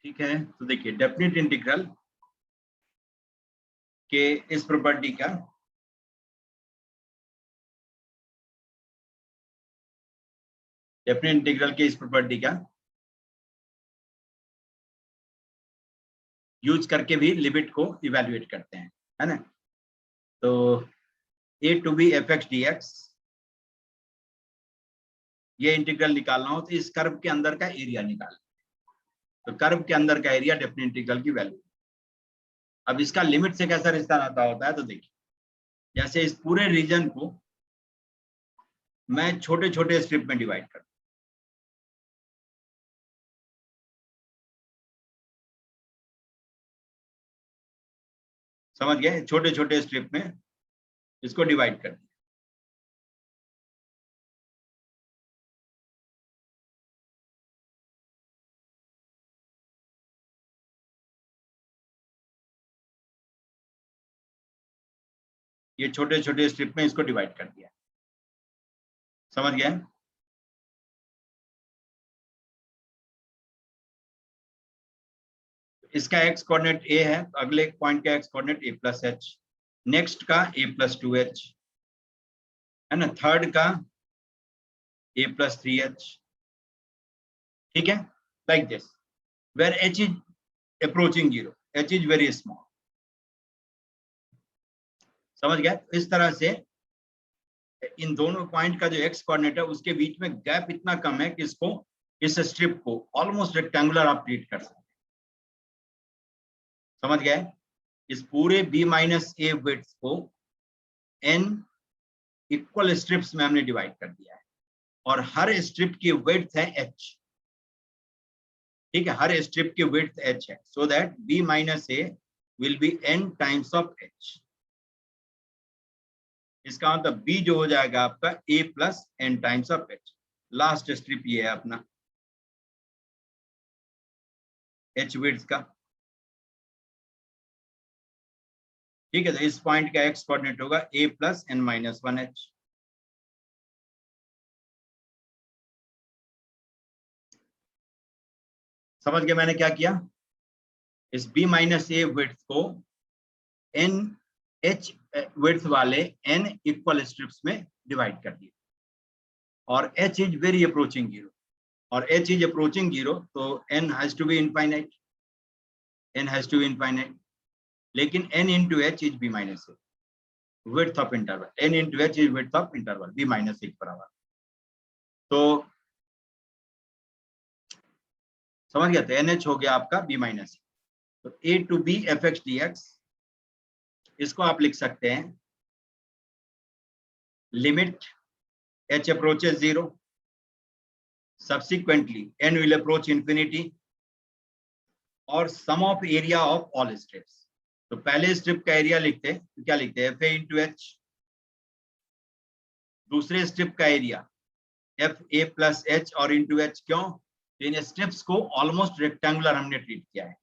ठीक है, तो देखिए डेफिनेट इंटीग्रल के इस प्रॉपर्टी का डेफिनेट इंटीग्रल के इस प्रॉपर्टी का यूज करके भी लिमिट को इवैल्यूएट करते हैं, है ना। तो a to b f x d x, ये इंटीग्रल निकालना हो तो इस कर्व के अंदर का एरिया निकालना, तो कर्व के अंदर का एरिया डेफिनेट इंटीग्रल की वैल्यू। अब इसका लिमिट से कैसा रिश्ता नाता होता है, तो देखिए जैसे इस पूरे रीजन को मैं छोटे छोटे स्ट्रिप में डिवाइड कर, समझ गए, छोटे छोटे स्ट्रिप में इसको डिवाइड कर दिया। ये छोटे छोटे स्ट्रिप में इसको डिवाइड कर दिया, समझ गए। इसका एक्स कोऑर्डिनेट ए है, तो अगले पॉइंट का एक्स कोऑर्डिनेट ए प्लस एच, नेक्स्ट का ए प्लस टू एच, है ना, थर्ड का ए प्लस थ्री एच, ठीक है, like this, where h is approaching zero, h is very small, समझ गए। इस तरह से इन दोनों पॉइंट का जो एक्स कोऑर्डिनेट है उसके बीच में गैप इतना कम है कि इसको, इस स्ट्रिप को ऑलमोस्ट रेक्टेंगुलर आप ट्रीट कर सकते हैं, समझ गए। इस पूरे b माइनस ए विड्थ को n इक्वल स्ट्रिप्स में हमने डिवाइड कर दिया है, और हर स्ट्रिप की विड्थ है h, ठीक है, हर स्ट्रिप की विड्थ h है, so that b minus A will be n times of h। इसका मतलब b जो हो जाएगा आपका a प्लस n times of h। Last strip ये है अपना h विड्थ का, ठीक है। तो इस पॉइंट का एक्स कोऑर्डिनेट होगा a प्लस n माइनस वन h। समझ गए मैंने क्या किया, इस b माइनस ए विड्थ को n h विड्थ वाले n इक्वल स्ट्रिप्स में डिवाइड कर दिया, और h is very approaching zero, और h इज अप्रोचिंग जीरो, तो n has to be infinite, n has to be infinite, लेकिन n into h is b minus a, width of interval, n into h is width of interval, b minus a बराबर। तो समझ गया, तो NH हो गया आपका b minus a. तो a to b f x d x, इसको आप लिख सकते हैं limit h approaches 0, subsequently n will approach infinity, और sum of area of all strips। तो पहले स्ट्रिप का एरिया लिखते हैं तो क्या लिखते हैं, fa into h, दूसरे स्ट्रिप का एरिया fa प्लस h और इंटू h, क्यों, इन स्ट्रिप्स को ऑलमोस्ट रेक्टेंगुलर हमने ट्रीट किया है,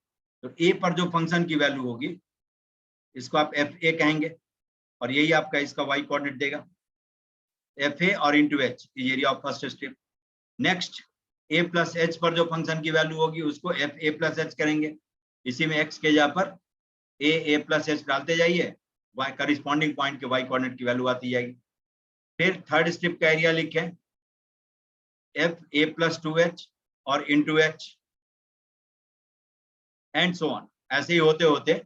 तो a पर जो फंक्शन की वैल्यू होगी इसको आप fa कहेंगे, और यही आपका इसका y कोऑर्डिनेट देगा, fa और into h area of first strip. Next a plus H पर जो फंक्शन की वैल्यू होगी उसको एफ ए प्लस एच करेंगे, इसी में x के जगह पर ए प्लस एच डालते जाइए, y करिस्पॉन्डिंग पॉइंट के y कोऑर्डिनेट की वैल्यू आती जाएगी। फिर थर्ड स्ट्रिप का एरिया लिखें f a plus two h और into h, and so on, ऐसे ही होते होते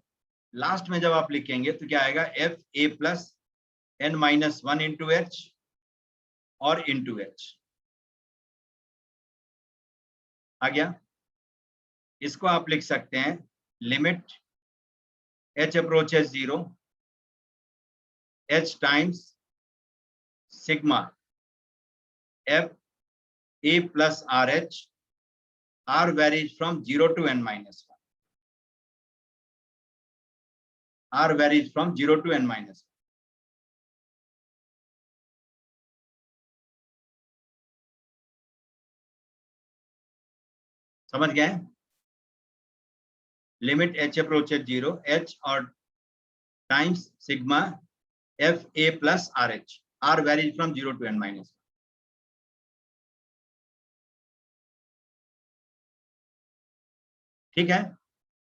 लास्ट में जब आप लिखेंगे तो क्या आएगा, f a plus n minus one into h और इंटू एच आ गया। इसको आप लिख सकते हैं limit h approaches 0, h times sigma f a plus rh, r varies from 0 to n minus 1, r varies from 0 to n minus 1। समझ गए, लिमिट h approaches 0, h और times sigma f a plus rh, r varies from 0 to n minus 1। ठीक है।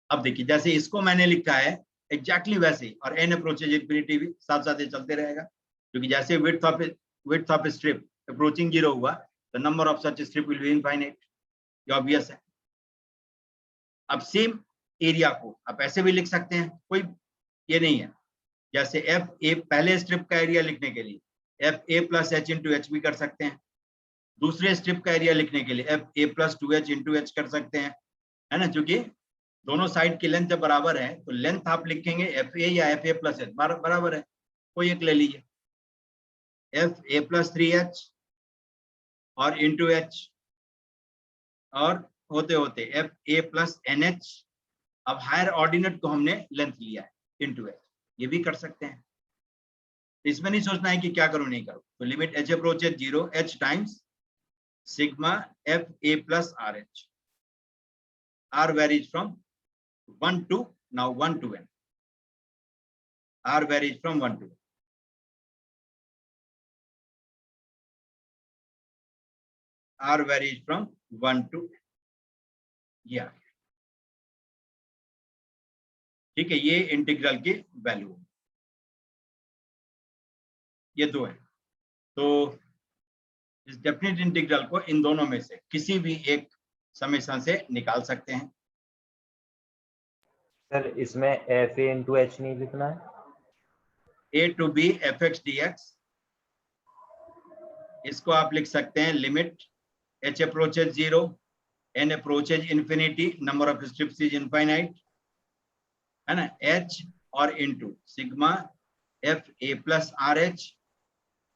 अब देखिए जैसे इसको मैंने लिखा है एग्जैक्टली वैसे ही, और एन अप्रोचेज इंफिनिटी भी साथ साथ चलते रहेगा, क्योंकि जैसे विड्थ ऑफ स्ट्रिप अप्रोचिंग 0 हुआ तो number of such strip will be infinite, ये ऑब्वियस है। अब सेम एरिया को आप ऐसे भी लिख सकते हैं, कोई ये नहीं है। जैसे एफ ए, पहले स्ट्रिप का एरिया लिखने के लिए F a plus H into H भी कर सकते हैं, दूसरे स्ट्रिप का एरिया लिखने के लिए F a plus 2h into H कर सकते हैं, है ना, क्योंकि दोनों साइड की लेंथ जब बराबर है तो लेंथ आप लिखेंगे एफ ए या एफ ए प्लस एच बराबर है, कोई एक ले लीजिए, एफ ए प्लस 3h और इंटू एच, और होते होते f a plus n h. अब हायर ऑर्डिनेट को हमने लेंथ लिया है इंटू एच, ये भी कर सकते हैं। इसमें नहीं सोचना है कि क्या करूं नहीं करूं, तो limit H approaches 0 h times sigma F a plus r H, r varies from 1 to now 1 to n, r varies from 1 to n, r varies from 1 to n, ये आ गया। ठीक है, ये इंटीग्रल की वैल्यू, ये दो है। तो इस डेफिनेट इंटीग्रल को इन दोनों में से किसी भी एक समेशन से निकाल सकते हैं। सर इसमें एफ ए इंटू एच नहीं लिखना है, a to b fx dx, इसको आप लिख सकते हैं limit h approaches 0 n approaches infinity, number of strips is infinite, है ना, h और into sigma F a plus r H,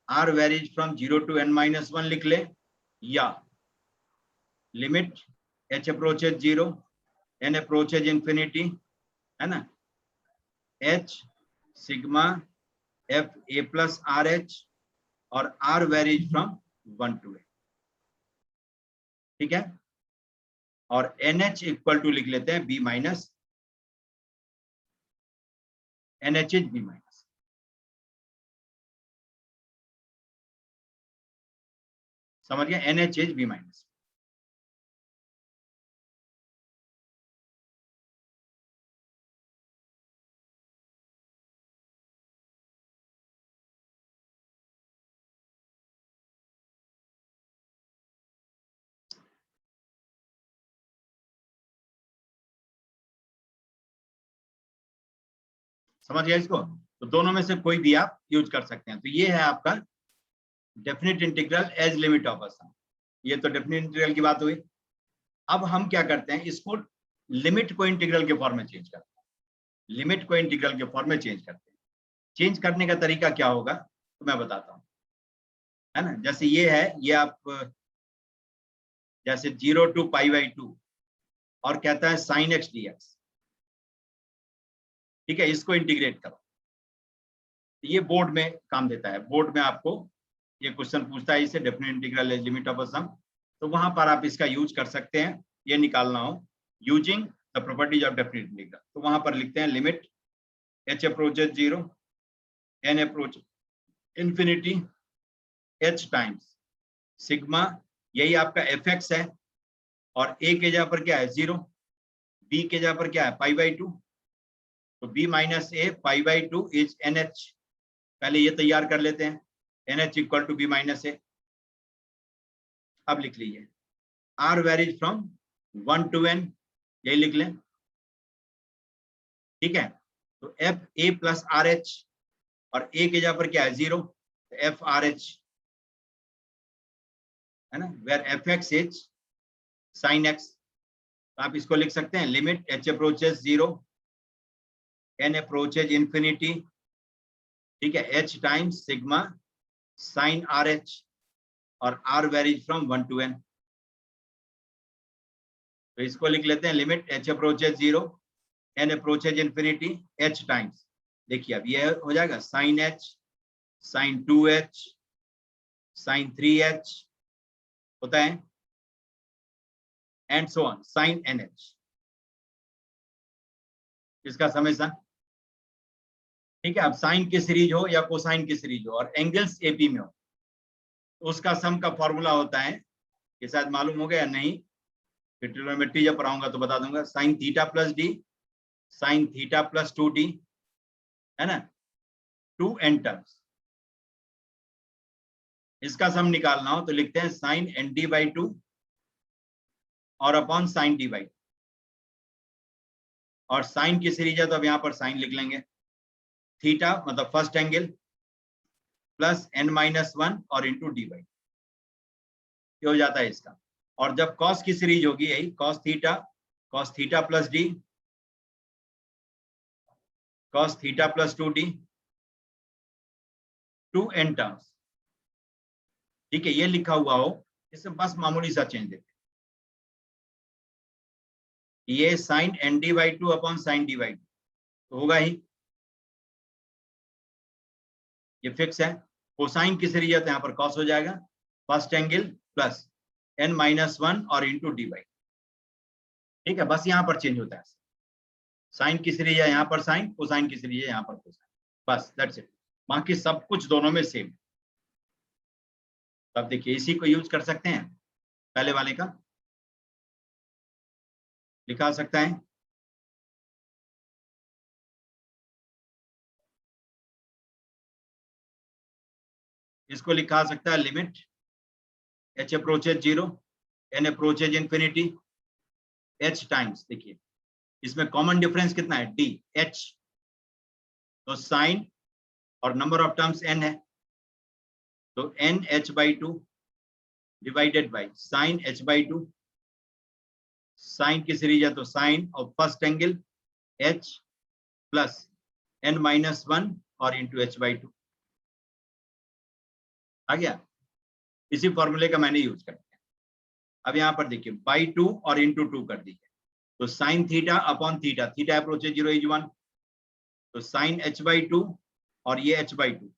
r varies from 0 to n-1 लिख ले, या limit h approaches 0 n approaches infinity, है ना, h sigma F a plus r h और r varies from 1 to n, ठीक है। और NH इक्वल टू लिख लेते हैं B minus, NH is B minus, समझ गया, NH इज B माइनस। समझ गया इसको, तो दोनों में से कोई भी आप यूज कर सकते हैं। तो ये है आपका definite integral as limit of a sum, ये तो डेफिनेट इंटीग्रल की बात हुई। अब हम क्या करते हैं, इसको लिमिट को इंटीग्रल के फॉर्म में चेंज करते हैं, लिमिट को इंटीग्रल के फॉर्म में चेंज करते हैं। चेंज करने का तरीका क्या होगा तो मैं बताता हूँ, है ना। जैसे ये है, ये आप जैसे 0 to π/2 और कहता है sin x dx, ठीक है, इसको इंटीग्रेट करो, ये बोर्ड में काम देता है। बोर्ड में आपको ये क्वेश्चन पूछता है इसे definite integral as limit of a sum, तो वहां पर आप इसका यूज कर सकते हैं, ये निकालना हो using the properties of definite integral, तो वहां पर लिखते हैं limit h approaches 0 n approach infinity h times sigma, यही आपका fx है, और a के जगह पर क्या है 0, b के जगह पर क्या है π/2, तो b minus a π/2 is NH, पहले ये तैयार कर लेते हैं, NH equal to b minus a. अब लिख लीजिए r varies from 1 to n, यही लिख लें, ठीक है। तो f a plus r h, और a के जगह पर क्या है 0, तो एफ आर एच, है ना, where f x is sine x, तो आप इसको लिख सकते हैं limit h approaches 0 n approaches infinity, ठीक है, h times sigma sine r h और r varies from 1 to n, तो इसको लिख लेते हैं limit h approaches 0 n approaches infinity h times, देखिए अब ये हो जाएगा sign h sign 2h sign 3h होता है and so on sine NH, इसका समेशन, ठीक है। अब साइन की सीरीज हो या कोसाइन की सीरीज हो और एंगल्स एपी में हो, तो उसका सम का फॉर्मूला होता है, ये शायद मालूम हो गया या नहीं, फिर ट्रिग्नोमेट्री जब पढ़ाऊंगा तो बता दूंगा। Sine theta plus D, sine theta plus 2d, है ना, 2n टर्म्स। इसका सम निकालना हो तो लिखते हैं साइन एन डी बाई 2 और अपॉन साइन डी बाई 2, और साइन की सीरीज है तो अब यहाँ पर साइन लिख लेंगे, थीटा मतलब फर्स्ट एंगल प्लस n-1 और इंटू डी बाई, ये हो जाता है इसका। और जब कॉस की सीरीज होगी यही cos theta plus D, cos theta plus 2d, 2n terms. ठीक है, ये लिखा हुआ हो, इससे बस मामूली सा चेंज देते, ये sine n d by 2 upon sine d by 2 तो होगा ही, ये फिक्स है। कोसाइन की सीरीज है तो यहाँ पर कॉस हो जाएगा, फर्स्ट एंगल प्लस n-1 और इंटू डी बाई। ठीक है, बस यहाँ पर चेंज होता है, साइन की सीरीज है यहाँ पर साइन, कोसाइन की सीरीज है यहाँ पर कोसाइन, बस दैट्स इट। बाकी सब कुछ दोनों में सेम। तब देखिए इसी को यूज कर सकते हैं, पहले वाले का लिखा सकता है, इसको लिखा सकता है limit h approaches 0, n approaches infinity, h times, देखिए इसमें कॉमन डिफरेंस कितना है, d, h, तो साइन और नंबर ऑफ टर्म्स n है, तो n h by 2 divided by sine h by 2, sine की सीरीज है तो साइन और first angle h plus n-1 और इंटू h बाई 2 आ गया। इसी फॉर्मूले का मैंने यूज कर दिया। अब यहाँ पर देखिए बाई 2 और इंटू 2 कर दीजिए, तो sine theta upon theta, theta approaches 0 is 1, तो साइन h बाई 2 और ये h बाई 2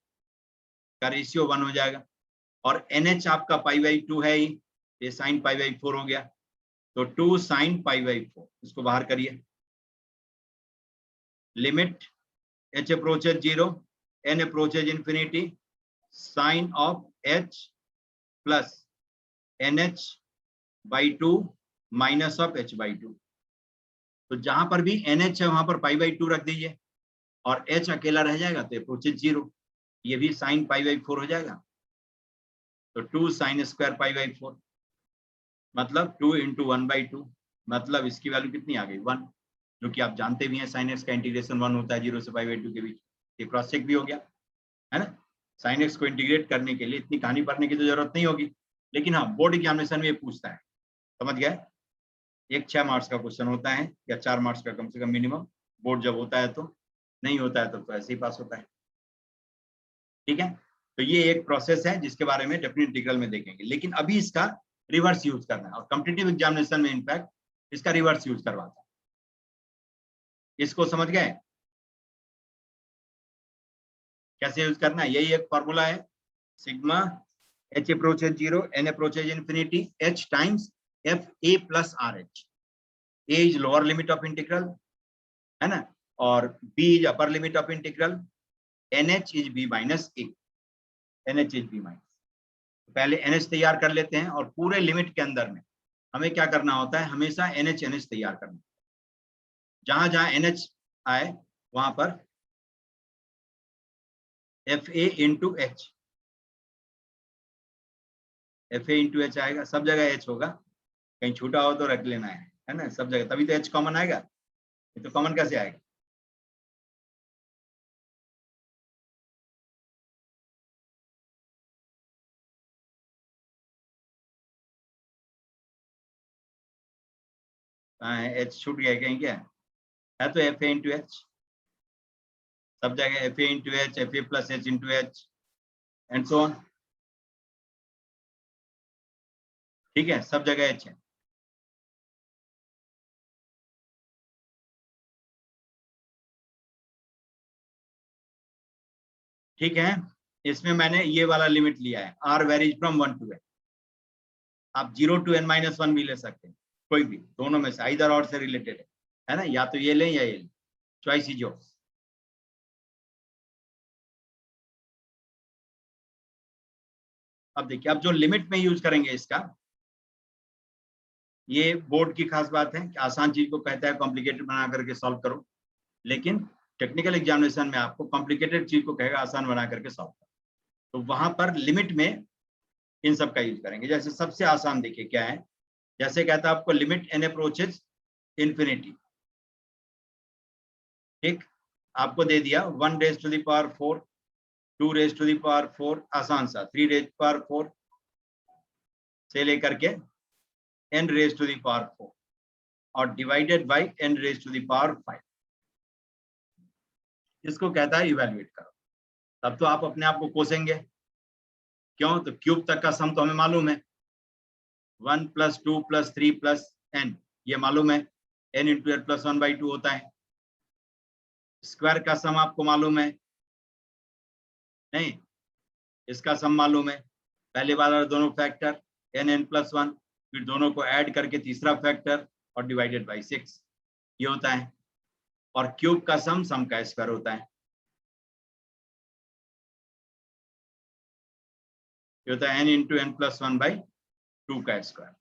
का रेशियो 1 हो जाएगा, और NH आपका पाई बाई 2 है ही, ये साइन पाई बाई 4 हो गया, तो 2 साइन पाई बाई 4, इसको बाहर करिए, limit h approaches 0, n approaches infinity, sine of h plus NH by 2 minus of h by 2, तो जहां पर भी NH है वहां पर पाई बाई 2 रख दीजिए, और h अकेला रह जाएगा तो अप्रोचेज 0, ये भी साइन पाई बाई 4 हो जाएगा, तो 2 साइन स्क्वायर पाई बाई 4, मतलब 2 इंटू 1 बाई 2, मतलब इसकी वैल्यू कितनी आ गई 1, जो कि आप जानते भी हैं साइन एक्स का इंटीग्रेशन 1 होता है 0 से पाई बाई 2 के बीच, ये क्रॉस चेक भी हो गया है ना। साइन एक्स को इंटीग्रेट करने के लिए इतनी कहानी पढ़ने की तो जरूरत नहीं होगी, लेकिन हाँ बोर्ड एग्जामिनेशन में ये पूछता है, समझ गए, एक 6 मार्क्स का क्वेश्चन होता है या 4 मार्क्स का कम से कम मिनिमम, बोर्ड जब होता है तो, नहीं होता है तो ऐसे ही पास होता है। ठीक है, तो ये एक प्रोसेस है जिसके बारे में डेफिनेट इंटीग्रल में देखेंगे, लेकिन अभी इसका रिवर्स यूज करना है, और कॉम्पिटिटिव एग्जामिनेशन में इनफैक्ट इसका रिवर्स यूज करवाता है। इसको समझ गए कैसे यूज करना है, यही एक फॉर्मूला है, sigma h approaches 0, n approaches infinity, h times f a plus r h, a is lower limit of integral, है ना, और b is upper limit of integral, nh is b minus a, nh is b minus, पहले nh तैयार कर लेते हैं, और पूरे लिमिट के अंदर में हमें क्या करना होता है, हमेशा nh तैयार करना, जहां जहां nh आए वहां पर fa into h, fa into h आएगा, सब जगह h होगा, कहीं छूटा हो तो रख लेना है ना, सब जगह, तभी तो h कॉमन आएगा, ये तो कॉमन कैसे आएगा। कहाँ है, h छूट गया कहीं क्या है, तो fa इंटू h, सब जगह fa into h, fa plus h into h and so on, ठीक है, सब जगह h है। ठीक है, इसमें मैंने ये वाला लिमिट लिया है, r varies from 1 to n, आप 0 to n-1 भी ले सकते हैं, कोई भी, दोनों में से इधर और से रिलेटेड है ना, या तो ये लें या ये लें, चॉइस इज योर्स। अब देखिए, अब जो लिमिट में यूज करेंगे इसका, ये बोर्ड की खास बात है कि आसान चीज को कहता है कॉम्प्लिकेटेड बना करके सॉल्व करो, लेकिन टेक्निकल एग्जामिनेशन में आपको कॉम्प्लिकेटेड चीज को कहेगा आसान बना करके सॉल्व करो। तो वहां पर लिमिट में इन सब का यूज करेंगे। जैसे सबसे आसान देखिए क्या है, जैसे कहता है आपको लिमिट एन अप्रोचेज इंफिनिटी, ठीक, आपको दे दिया 1 raise to the power 4, 2 raise to the power 4, आसान सा 3 रेज टू पावर 4 से लेकर के n raise to the power 4 और divided by n raise to the power 5। इसको कहता है इवैल्यूएट करो। तब तो आप अपने आप को कोसेंगे, क्यों? तो क्यूब तक का सम तो हमें मालूम है, 1 + 2 + 3 + n, ये मालूम है, n इंटू n + 1/2 होता है। स्क्वायर का सम आपको मालूम है नहीं? इसका सम मालूम है, पहले वाला दोनों फैक्टर n + 1, फिर दोनों को ऐड करके तीसरा फैक्टर और डिवाइडेड बाय 6, ये होता है। और क्यूब का सम का स्क्वायर होता है, ये होता है n इंटू n + 1/2 का स्क्वायर।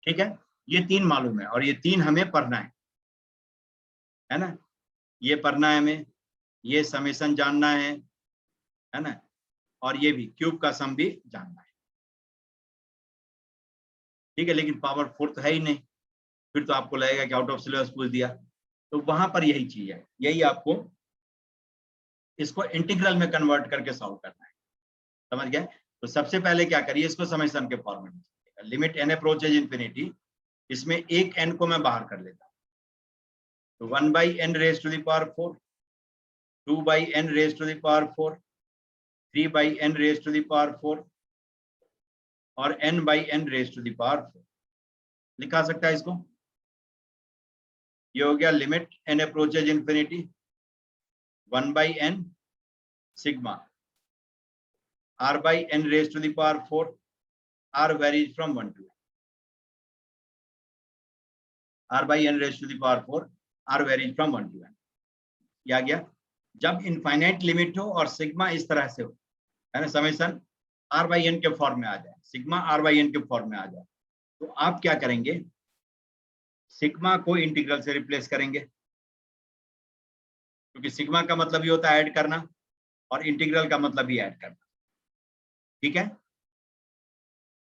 ठीक है, ये 3 मालूम है और ये 3 हमें पढ़ना है ना? ये पढ़ना है हमें, ये समेशन जानना है ना? और ये भी क्यूब का सम भी जानना है। ठीक है, लेकिन पावर 4 तो है ही नहीं, फिर तो आपको लगेगा कि आउट ऑफ सिलेबस पूछ दिया। तो वहां पर यही चीज है, यही आपको इसको इंटीग्रल में कन्वर्ट करके सॉल्व करना है, समझ गए? तो सबसे पहले क्या करिए, इसको समेशन के फॉर्मेट में, लिमिट n अप्रोचेज इंफिनिटी, इसमें एक n को मैं बाहर कर लेता हूं, तो 1/n raise to the power 4, 2/n raise to the power 4, 3/n raise to the power 4 और n/n raise to the power 4 लिखा सकता है इसको। ये हो गया limit n approaches infinity 1/n sigma r/n raise to the power 4, r varies from 1 to n, r/n raise to the power 4, r varies from 1 to n। ये आ गया। जब इनफाइनाइट लिमिट हो और सिग्मा इस तरह से हो, है ना, समेशन r/n के फॉर्म में आ जाए, सिग्मा r/n के फॉर्म में आ जाए, तो आप क्या करेंगे, सिग्मा को इंटीग्रल से रिप्लेस करेंगे, क्योंकि सिग्मा का मतलब ये होता है ऐड करना और इंटीग्रल का मतलब ही ऐड करना। ठीक है,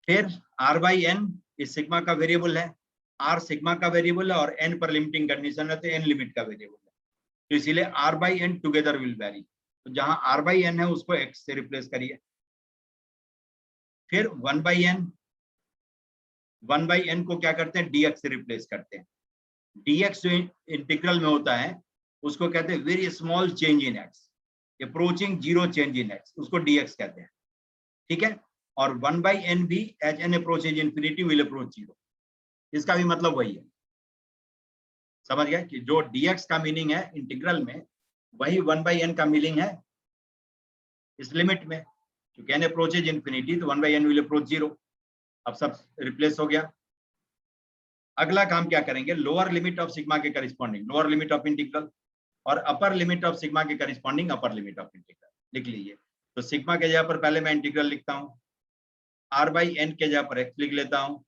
फिर r/n इस सिग्मा का वेरिएबल है, r सिग्मा का वेरिएबल है और n पर लिमिटिंग कंडीशन है तो n लिमिट का वेरिएबल है, तो इसीलिए r/n टुगेदर विल वेरी। तो जहां r/n है उसको x से रिप्लेस करिए। फिर 1/n को क्या करते हैं, dx से रिप्लेस करते हैं। dx जो इंटीग्रल में होता है उसको कहते हैं very small change in x, approaching zero change in x, उसको dx कहते हैं। ठीक है, और 1/n भी as n approaches infinity will approach zero, इसका भी मतलब वही है। समझ गए कि जो dx का मीनिंग है इंटीग्रल में, वही 1/n का मीनिंग है इस लिमिट में, क्योंकि n अप्रोचेज इंफिनिटी तो 1/n विल अप्रोच जीरो। अब सब रिप्लेस हो गया। अगला काम क्या करेंगे, लोअर लिमिट ऑफ सिग्मा के corresponding lower limit of integral और अपर लिमिट ऑफ सिग्मा के corresponding upper limit of integral लिख लीजिए। तो सिग्मा के जगह पर पहले मैं इंटीग्रल लिखता हूँ, r/n के जगह पर x लिख लेता हूँ,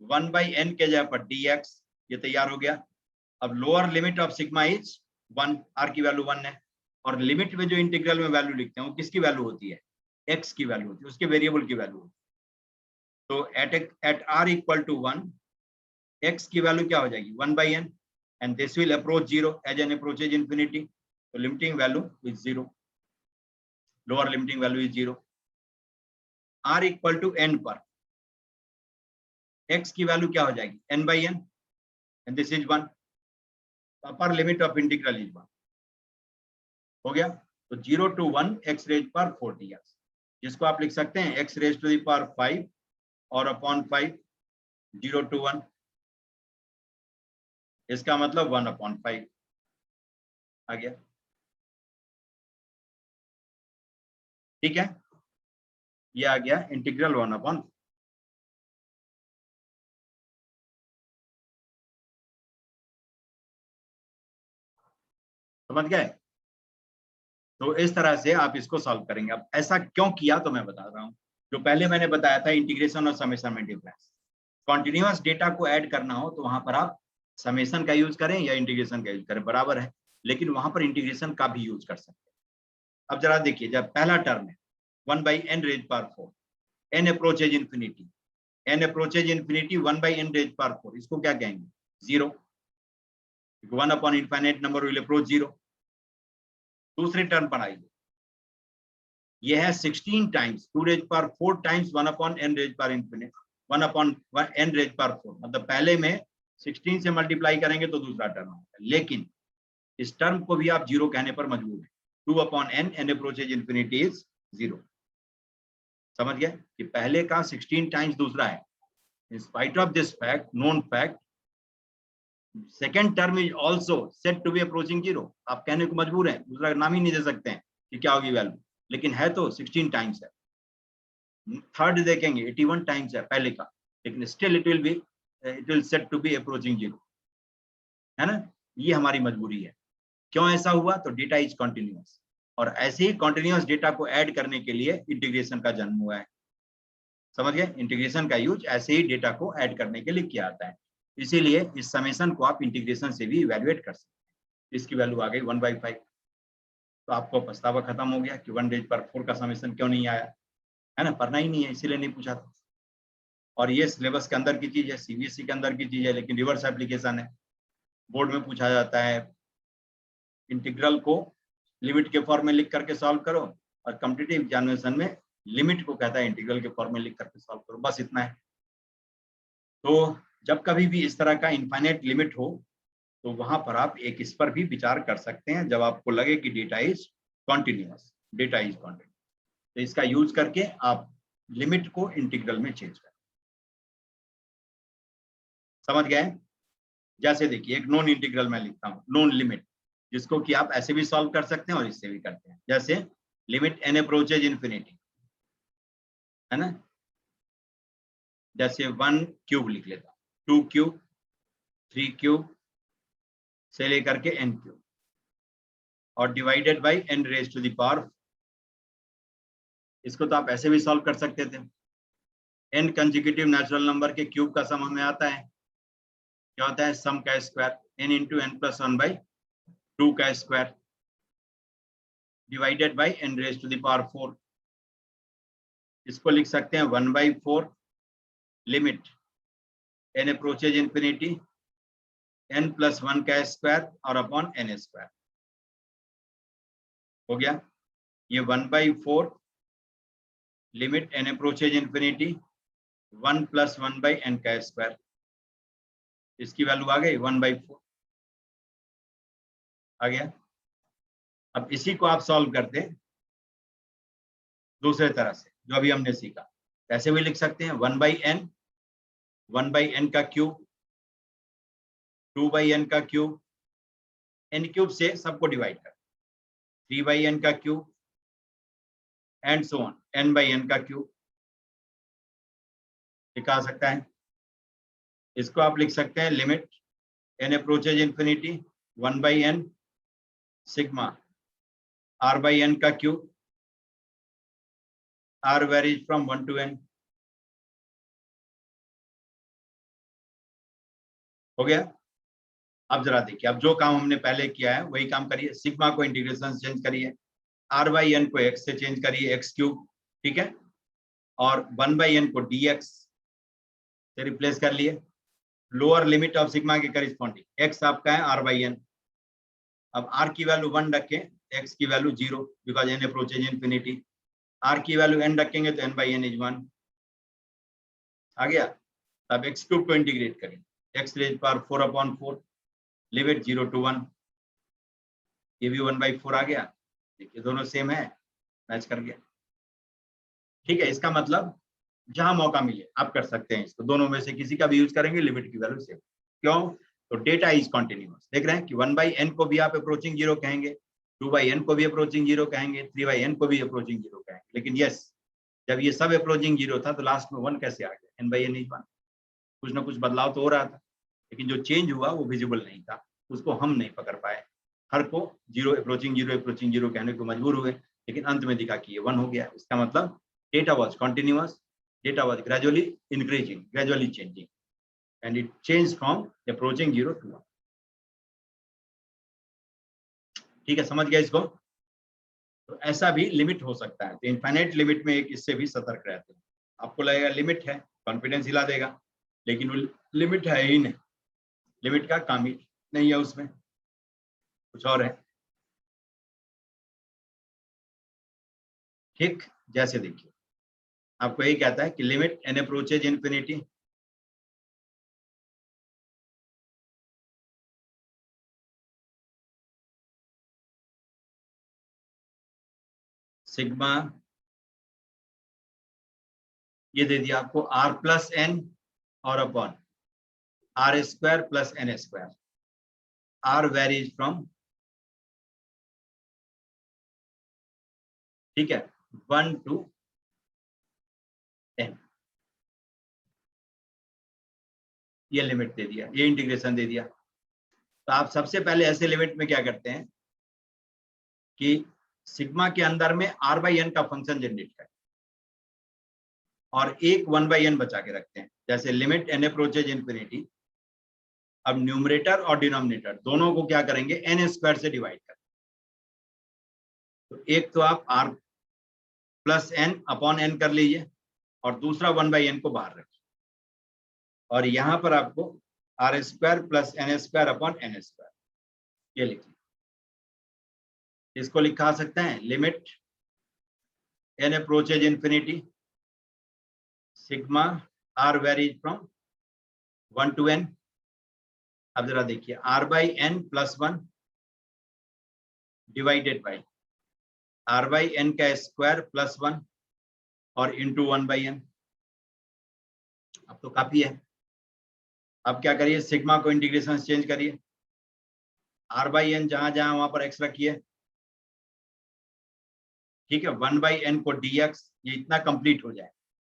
1/n के जगह पर dx, ये तैयार हो गया। अब lower limit of sigma is 1, r की वैल्यू 1 है, और लिमिट में जो इंटीग्रल में वैल्यू लिखते हैं वो किसकी वैल्यू होती है, x की वैल्यू होती है, उसके वेरिएबल की वैल्यू होती है। तो at r equal to 1, x की वैल्यू क्या हो जाएगी 1/n, and this will approach 0 as n approaches infinity, so limiting value is 0, lower limiting value is 0। r equal to n पर x की वैल्यू क्या हो जाएगी n/n, and this is 1, upper limit of integral is 1 हो गया। तो 0 to 1 x raise पर 4 dx, जिसको आप लिख सकते हैं x raise to the power 5 और अपॉन 5, 0 to 1, इसका मतलब 1/5 आ गया। ठीक है, ये आ गया इंटीग्रल 1/5। समझ गए? तो इस तरह से आप इसको सॉल्व करेंगे। अब ऐसा क्यों किया तो मैं बता रहा हूं, जो पहले मैंने बताया था इंटीग्रेशन और समेशन में डिफरेंस, कॉन्टिन्यूअस डेटा को ऐड करना हो तो वहां पर आप समेशन का यूज करें या इंटीग्रेशन का यूज करें, बराबर है, लेकिन वहां पर इंटीग्रेशन का भी यूज कर सकते हैं। अब जरा देखिए, जब पहला टर्म है 1/n⁴, n approaches infinity, n approaches infinity 1/n⁴, इसको क्या कहेंगे? 0, 1/इनफाइनाइट नंबर विल अप्रोच 0। दूसरे टर्म पर आइए, यह है 16 टाइम्स 2⁴ टाइम्स 1/n⁴, 1/n⁴, मतलब पहले में 16 से मल्टीप्लाई करेंगे तो दूसरा टर्म होगा, लेकिन इस टर्म को भी आप 0 कहने पर मजबूर है। 2/n, n approaches infinity is 0। समझ गए कि पहले का 16 टाइम्स दूसरा है। In spite of this fact, known fact, second term is also said to be approaching 0। आप कहने को मजबूर हैं, दूसरा नाम ही नहीं दे सकते हैं कि क्या होगी वैल्यू, लेकिन है तो 16 टाइम्स है। थर्ड देखेंगे 81 टाइम्स है पहले का, लेकिन still it will said to be approaching 0, है ना। ये हमारी मजबूरी है। क्यों ऐसा हुआ? तो डेटा इज कॉन्टिन्यूअस, और ऐसे ही कॉन्टिन्यूअस डेटा को ऐड करने के लिए इंटीग्रेशन का जन्म हुआ है। समझ गए? इंटीग्रेशन का यूज ऐसे ही डेटा को ऐड करने के लिए किया जाता है, इसीलिए इस समेशन को आप इंटीग्रेशन से भी इवैल्यूएट कर सकते हैं। इसकी वैल्यू आ गई 1/5, तो आपको पछतावा खत्म हो गया कि 1⁴ का समेशन क्यों नहीं आया, है ना, पढ़ना ही नहीं है, इसीलिए नहीं पूछा था। और ये सिलेबस के अंदर की चीज है, सीबीएसई के अंदर की चीज है, लेकिन रिवर्स एप्लीकेशन है। बोर्ड में पूछा जाता है इंटीग्रल को लिमिट के फॉर्म में लिख करके सॉल्व करो, और कॉम्पिटिटिव एग्जामिनेशन में लिमिट को कहता है इंटीग्रल के फॉर्म में लिख करके सॉल्व करो, बस इतना है। तो जब कभी भी इस तरह का इनफाइनाइट लिमिट हो तो वहां पर आप एक इस पर भी विचार कर सकते हैं, जब आपको लगे कि data is continuous, data is continuous, तो इसका यूज करके आप लिमिट को इंटीग्रल में चेंज करें। समझ गए? जैसे देखिए, एक नॉन इंटीग्रल मैं लिखता हूँ, नॉन लिमिट, जिसको कि आप ऐसे भी सॉल्व कर सकते हैं और इससे भी करते हैं। जैसे लिमिट n अप्रोचेज इंफिनिटी, है ना, जैसे 1³ लिख लेता हूँ, 2³ 3³ से लेकर के n³, और divided by n raise to the power. इसको तो आप ऐसे भी सॉल्व कर सकते थे, n कंसेक्यूटिव नेचुरल नंबर के क्यूब का सम हमें आता है, क्या होता है? सम का square, n into n plus 1/2 का square divided by n raise to the power 4। इसको लिख सकते हैं 1/4 limit n approaches infinity n plus 1 का स्क्वायर और अपॉन n स्क्वायर। हो गया ये 1/4 limit n approaches infinity 1 plus 1/n का स्क्वायर, इसकी वैल्यू आ गई 1/4 आ गया। अब इसी को आप सॉल्व करते हैं दूसरे तरह से, जो अभी हमने सीखा, ऐसे भी लिख सकते हैं 1/n का क्यूब, 2/n का क्यूब, n³ से सबको डिवाइड कर, 3/n का cube and so on, n/n का क्यूब लिखा सकता है। इसको आप लिख सकते हैं limit n approaches infinity 1/n sigma r/n का cube, r varies from 1 to n। हो गया? अब जरा देखिए, अब जो काम हमने पहले किया है वही काम करिए। सिग्मा को इंटीग्रेशन से चेंज करिए, r/n को x से चेंज करिए, x³, ठीक है, और 1/n को dx से रिप्लेस कर लिए। लोअर लिमिट ऑफ सिग्मा के करिस्पॉन्डिंग x आपका है r/n। अब r की वैल्यू 1 रखें, x की value 0, because n approaches infinity. r की वैल्यू n रखेंगे तो n/n इज 1 आ गया। अब x³ को इंटीग्रेट करें, x raise power 4/4 limit 0 to 1, ये भी 1/4 आ गया। देखिए दोनों सेम है, मैच कर गया, ठीक है। इसका मतलब जहां मौका मिले आप कर सकते हैं इसको, दोनों में से किसी का भी यूज करेंगे, लिमिट की वैल्यू सेम। क्यों? तो डेटा इज कॉन्टिन्यूअस। देख रहे हैं कि 1/n को भी आप अप्रोचिंग 0 कहेंगे, 2/n को भी अप्रोचिंग 0 कहेंगे, 3/n को भी अप्रोचिंग 0 कहेंगे, लेकिन यस, जब ये सब अप्रोचिंग 0 था तो लास्ट में 1 कैसे आ गया? n/n is 1। कुछ ना कुछ बदलाव तो हो रहा था, लेकिन जो चेंज हुआ वो विजिबल नहीं था, उसको हम नहीं पकड़ पाए। हर को 0 अप्रोचिंग 0 कहने को मजबूर हुए, लेकिन अंत में दिखा कि ये 1 हो गया। इसका मतलब data was continuous, data was gradually increasing, gradually changing, and it changed from approaching 0 to 1. ठीक है, समझ गया इसको? तो ऐसा भी लिमिट हो सकता है। तो इनफाइनाइट लिमिट में एक इससे भी सतर्क रहते हैं। आपको लगेगा लिमिट है, कॉन्फिडेंस हिला देगा, लेकिन वो लिमिट है ही नहीं, लिमिट का काम ही नहीं है, उसमें कुछ और है। ठीक, जैसे देखिए आपको यही कहता है कि limit n approaches infinity sigma, ये दे दिया आपको r प्लस एन और upon r square plus n square, r varies from, ठीक है, 1 to n, ये लिमिट दे दिया, ये इंटीग्रेशन दे दिया। तो आप सबसे पहले ऐसे लिमिट में क्या करते हैं कि सिग्मा के अंदर में r बाई एन का फंक्शन जनरेट करते हैं और एक 1 बाई एन बचा के रखते हैं। जैसे लिमिट एन अप्रोचेज इन्फिनिटी, अब न्यूमरेटर और डिनोमिनेटर दोनों को क्या करेंगे, एन स्क्वायर से डिवाइड करें। तो एक तो आप r plus n upon n कर लीजिए और दूसरा 1 बाई एन को बाहर रखिए, और यहां पर आपको r square plus n square upon n square ये लिखिए। इसको लिखा सकते हैं limit n approaches infinity sigma r varies from 1 to n। अब जरा देखिए r by n plus 1 divided by r by n का स्क्वायर प्लस 1 और इंटू 1 बाई एन। अब तो काफी है। अब क्या करिए, सिग्मा को इंटीग्रेशन चेंज करिए, r बाई एन जहां जहां वहां पर x रखिए, ठीक है, 1 बाई एन को dx, ये इतना कंप्लीट हो जाए।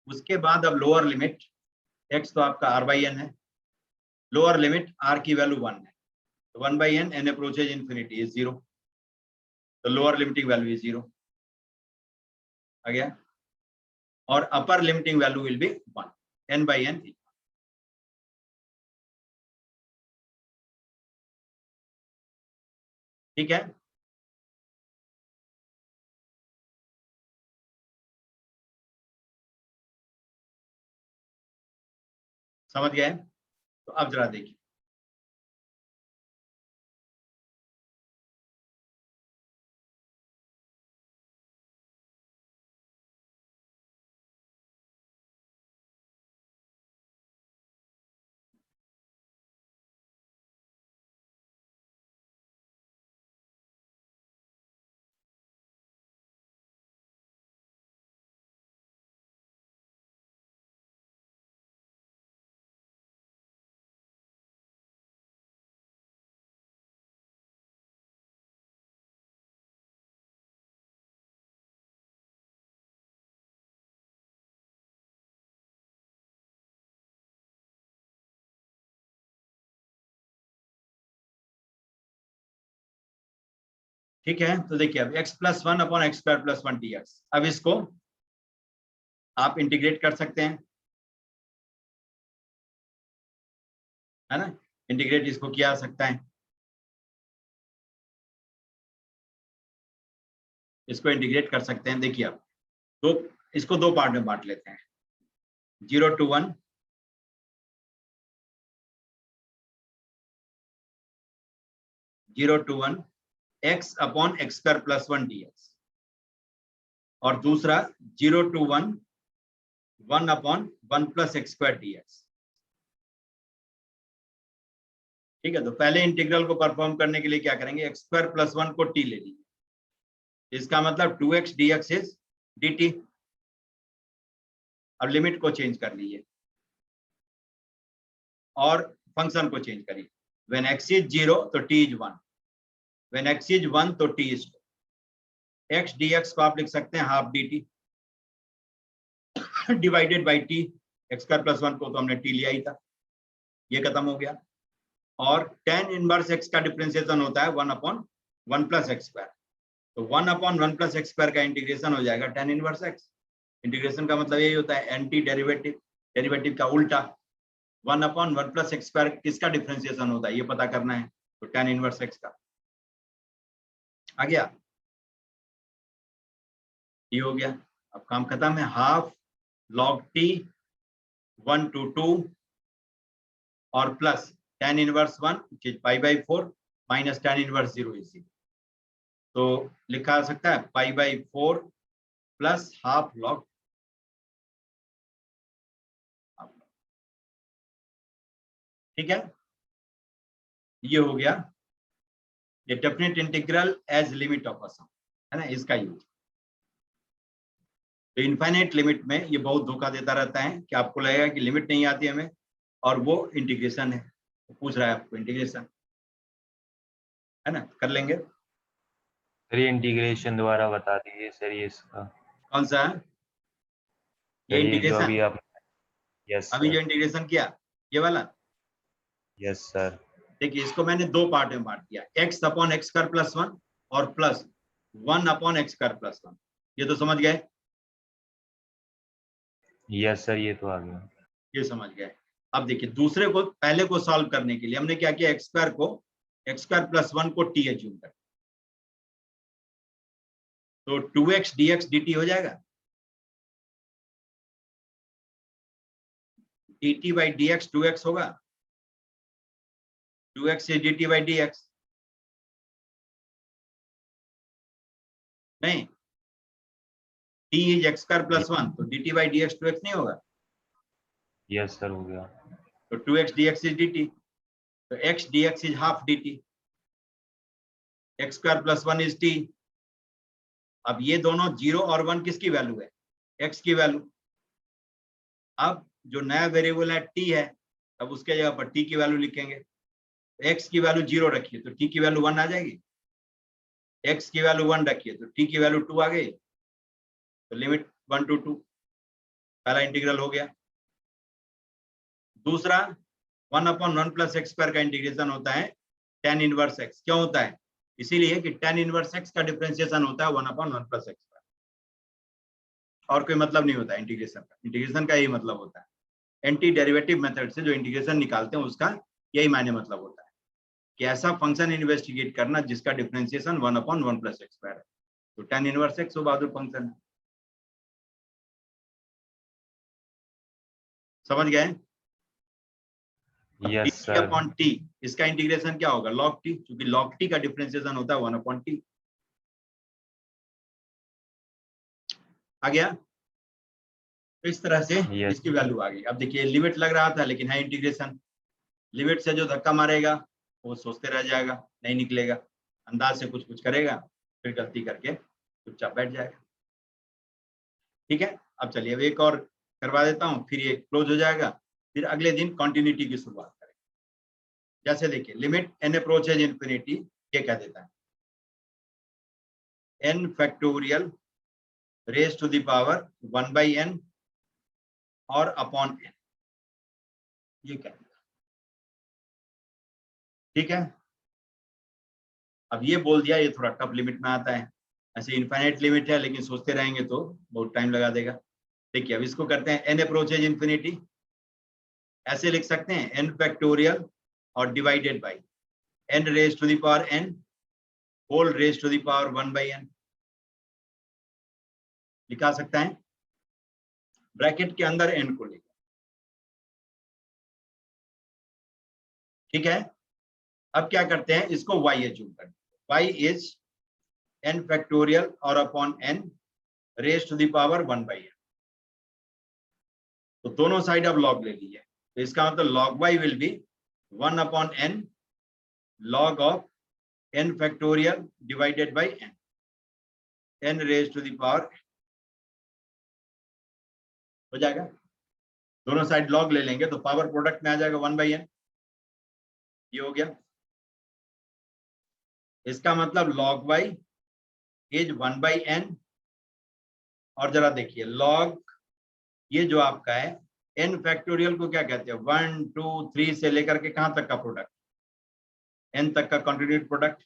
उसके बाद अब लोअर लिमिट x तो आपका r बाई एन है, लोअर लिमिट r की वैल्यू 1 है, तो 1 by n n approaches infinity is 0, तो लोअर लिमिटिंग वैल्यू इज 0 आ गया, और upper limiting value will be 1, n by n. ठीक है, समझ गए? तो अब जरा देखिए, ठीक है, तो देखिए अब x plus 1 upon x square plus 1 dx, अब इसको आप इंटीग्रेट कर सकते हैं, है ना, इंटीग्रेट इसको किया जा सकता है, इसको इंटीग्रेट कर सकते हैं। देखिए अब इसको दो पार्ट में बांट लेते हैं, 0 to 1 0 to 1 x upon x square plus 1 dx, और दूसरा 0 to 1 1 upon 1 plus x square dx। ठीक है, तो पहले इंटीग्रल को परफॉर्म करने के लिए क्या करेंगे, एक्स स्क्वायर प्लस 1 को t ले लीजिए, इसका मतलब 2x dx इज dt। अब लिमिट को चेंज कर लीजिए और फंक्शन को चेंज करिए, व्हेन x इज 0 तो t is 1, when x is 1 तो t इज 2। x dx को आप लिख सकते हैं half dt divided by t, x square plus 1 को तो हमने t लिया ही था, ये खत्म हो गया। और tan इनवर्स x का डिफरेंशिएशन होता है 1 अपॉन 1 प्लस एक्स स्क्वायर, तो 1 अपॉन 1 प्लस एक्स स्क्वायर का इंटीग्रेशन हो जाएगा tan इनवर्स x। इंटीग्रेशन का मतलब यही होता है एंटी डेरिवेटिव, डेरिवेटिव का उल्टा, 1/1 प्लस एक्स स्क्वायर किसका डिफरेंशिएशन होता है ये पता करना है, तो tan इनवर्स x का आ गया, ये हो गया। अब काम खत्म है। हाफ log t 1 to 2 और plus tan inverse 1 π/4 minus tan inverse 0 इसी, तो लिखा जा सकता है π/4 प्लस हाफ log, ठीक है, ये हो गया। ये definite integral as limit of a sum है ना, इसका यूज। तो इनफाइनाइट लिमिट में ये बहुत धोखा देता रहता है कि आपको लगेगा कि लिमिट नहीं आती हमें और वो इंटीग्रेशन है, तो पूछ रहा है आपको इंटीग्रेशन, है ना, कर लेंगे। सर ये इंटीग्रेशन दोबारा बता दीजिए सर, ये इसका कौन सा है ये सर, ये जो अभी इंटीग्रेशन? आप, यस अभी जो सर, इंटीग्रेशन किया ये वाला, यस सर, देखिए इसको मैंने दो पार्ट में बांट दिया, x/x² + 1 और प्लस 1/x²+1, ये तो समझ गए, यस सर, ये तो आ गया। ये समझ गए। अब देखिए दूसरे को, पहले को सॉल्व करने के लिए हमने क्या किया, x² को x²+1 को t एज्यूम कर, तो 2x dx dt हो जाएगा, dt/dx 2x होगा, 2x is dt/dx, नहीं, t is x²+1 तो dt/dx 2x नहीं होगा, यस सर, हो गया। तो 2x dx is dt, तो x dx is half dt, x²+1 is t। अब ये दोनों 0 और 1 किसकी वैल्यू है, x की वैल्यू। अब जो नया वेरिएबल है t है, अब उसके जगह पर t की वैल्यू लिखेंगे, x की वैल्यू 0 रखिए तो t की वैल्यू 1 आ जाएगी, x की वैल्यू 1 रखिए तो t की वैल्यू 2 आ गई, तो लिमिट 1 to 2, पहला इंटीग्रल हो गया। दूसरा 1/1 प्लस x² का इंटीग्रेशन होता है tan इनवर्स x, क्यों होता है, इसीलिए कि tan इनवर्स x का डिफरेंशिएशन होता है 1/1 प्लस x², और कोई मतलब नहीं होता है इंटीग्रेशन का, इंटीग्रेशन का यही मतलब होता है, एंटी डेरिवेटिव मेथड से जो इंटीग्रेशन निकालते हैं उसका यही मायने मतलब होता है कि ऐसा फंक्शन इन्वेस्टिगेट करना जिसका डिफरेंशिएशन 1/1 प्लस x² है, तो tan इनवर्स x वो बहादुर फंक्शन है, समझ गए। यस सर, t/t इसका इंटीग्रेशन क्या होगा, log t, क्योंकि log t का डिफरेंशिएशन होता है 1/t, आ गया। तो इस तरह से यस इसकी वैल्यू आ गई। अब देखिए लिमिट लग रहा था लेकिन है इंटीग्रेशन, लिमिट से जो धक्का मारेगा वो सोचते रह जाएगा, नहीं निकलेगा, अंदाज से कुछ करेगा, फिर गलती करके चुपचाप बैठ जाएगा, ठीक है। अब चलिए अब एक और करवा देता हूँ, फिर ये क्लोज हो जाएगा, फिर अगले दिन कंटिन्यूटी की शुरुआत करेंगे। जैसे देखिए लिमिट n अप्रोचेज इंफिनिटी, ये कह देता है n factorial raise to the power 1/n और अपॉन n, ये कह देता है, ठीक है। अब ये बोल दिया, ये थोड़ा टफ लिमिट में आता है, ऐसे इनफाइनाइट लिमिट है लेकिन सोचते रहेंगे तो बहुत टाइम लगा देगा। देखिए अब इसको करते हैं n अप्रोचेज इंफिनिटी, ऐसे लिख सकते हैं n फैक्टोरियल और divided by n raise to the power n whole raise to the power 1/n, लिखा सकता है, ब्रैकेट के अंदर n को लेकर, ठीक है। अब क्या करते हैं, इसको y एज्यूम करते हैं, y इज n फैक्टोरियल और upon n raise to the power 1/n, तो दोनों साइड अब लॉग ले लीजिए, तो इसका मतलब log y will be 1/n log of n factorial divided by n raise to the power, हो जाएगा। दोनों साइड लॉग ले लेंगे तो पावर प्रोडक्ट में आ जाएगा 1/n, ये हो गया। इसका मतलब log y इज 1/n, और जरा देखिए log ये जो आपका है n फैक्टोरियल को क्या कहते हैं, 1 2 3 से लेकर के कहां तक का प्रोडक्ट, n तक का कंटिन्यूट प्रोडक्ट,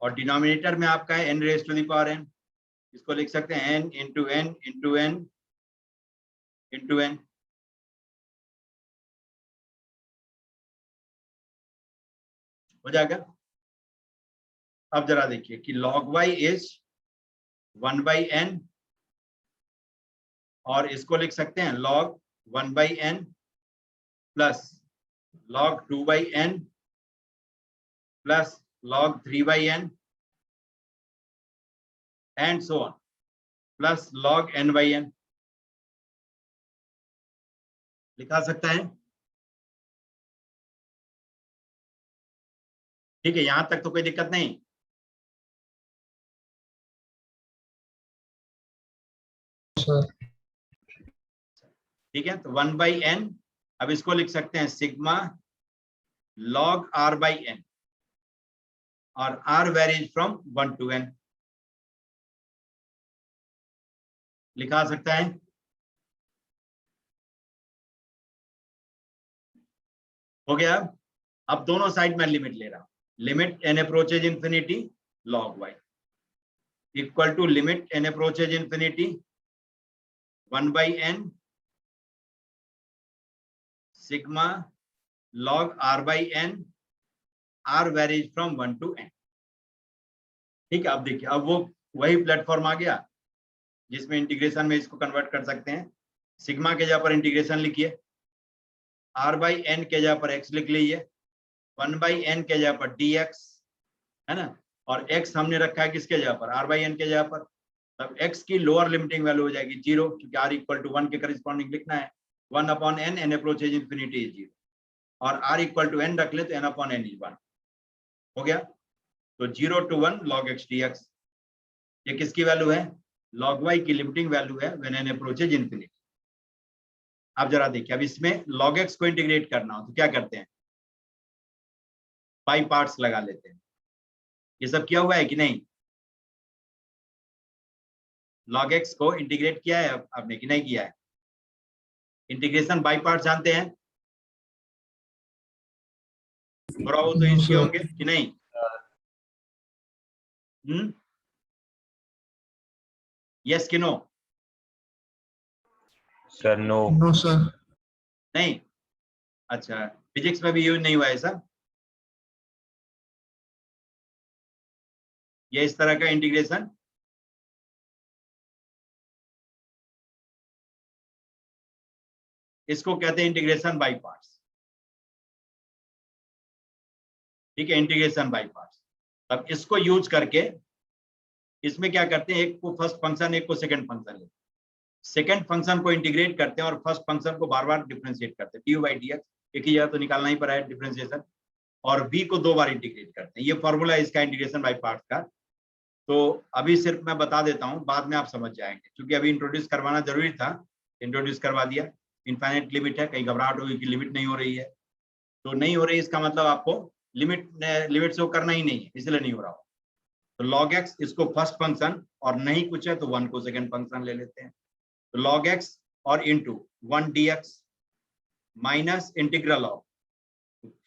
और डिनोमिनेटर में आपका है n raise to the power n, इसको लिख सकते हैं n into n into n into n, हो जाएगा। अब जरा देखिए कि log y इज 1/n, और इसको लिख सकते हैं log 1/n plus log 2/n plus log 3/n and so on plus log n/n लिखा सकता है। ठीक है, यहां तक तो कोई दिक्कत नहीं। ठीक है, तो 1/n, अब इसको लिख सकते हैं सिग्मा log r/n, और r varies from 1 to n, लिखा सकता है। हो गया। अब दोनों साइड में लिमिट ले रहा हूं, limit n approaches infinity log y equal to limit n approaches infinity 1/n sigma log r/n, r varies from 1 to n। ठीक है, अब देखिए, अब वो वही प्लेटफॉर्म आ गया जिसमें इंटीग्रेशन में इसको कन्वर्ट कर सकते हैं। सिग्मा के जगह पर इंटीग्रेशन लिखिए, r/n के जगह पर x लिख लीजिए, 1/n के जगह पर dx, है ना, और x हमने रखा है किसके जगह पर, r/n के जगह पर। तब x की लोअर लिमिटिंग वैल्यू हो जाएगी 0, क्योंकि r इक्वल टू 1 के करस्पॉन्डिंग लिखना है। 1/n, n approaches infinity is 0, और r इक्वल टू n रख ले तो n/n इज 1। हो गया, तो 0 to 1 log x dx, ये किसकी वैल्यू है, log y की लिमिटिंग वैल्यू है व्हेन n अप्रोचेज इंफिनिटी। अब जरा देखिए, अब इसमें log x को इंटीग्रेट करना हो तो क्या करते हैं, बाई पार्ट्स लगा लेते हैं। ये सब किया हुआ है कि नहीं, log x को इंटीग्रेट किया है आपने कि नहीं किया है, इंटीग्रेशन बाई पार्ट जानते हैं, थोड़ा वो तो इजी होंगे कि नहीं। यस कि no, sir no. No sir. नहीं, अच्छा, फिजिक्स में भी यूज नहीं हुआ है सर ये इस तरह का इंटीग्रेशन। इसको कहते हैं इंटीग्रेशन बाई पार्ट्स। ठीक है, इंटीग्रेशन बाई पार्ट्स। अब इसको यूज करके इसमें क्या करते हैं, एक को फर्स्ट फंक्शन, एक को सेकंड फंक्शन लेते हैं, सेकंड फंक्शन को इंटीग्रेट करते हैं और फर्स्ट फंक्शन को बार बार डिफरेंशिएट करते हैं, dy/dx, एक ही जगह तो निकालना ही पड़ा है डिफरेंशिएशन, और v को 2 बार इंटीग्रेट करते हैं। ये फॉर्मूला है इसका इंटीग्रेशन बाई पार्ट्स का। तो अभी सिर्फ मैं बता देता हूँ, बाद में आप समझ जाएंगे, क्योंकि अभी इंट्रोड्यूस करवाना जरूरी था, इंट्रोड्यूस करवा दिया। इनफाइनाइट लिमिट है, कहीं घबराहट होगी कि लिमिट नहीं हो रही है, तो नहीं हो रही इसका मतलब आपको लिमिट से वो करना ही नहीं है, इसलिए नहीं हो रहा हो। तो log x इसको फर्स्ट फंक्शन, और नहीं कुछ है तो 1 को सेकंड फंक्शन ले लेते हैं। तो log x और into 1 dx minus integral of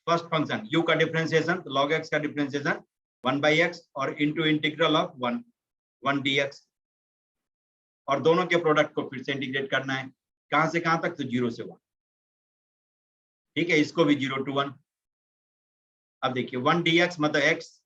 first function u का डिफरेंशिएशन, तो log x का डिफरेंशिएशन 1/x और इंटू इंटीग्रल ऑफ 1 dx, और दोनों के प्रोडक्ट को फिर से इंटीग्रेट करना है, कहां से कहां तक, तो 0 से 1। ठीक है, इसको भी 0 to 1। अब देखिए 1 dx मतलब x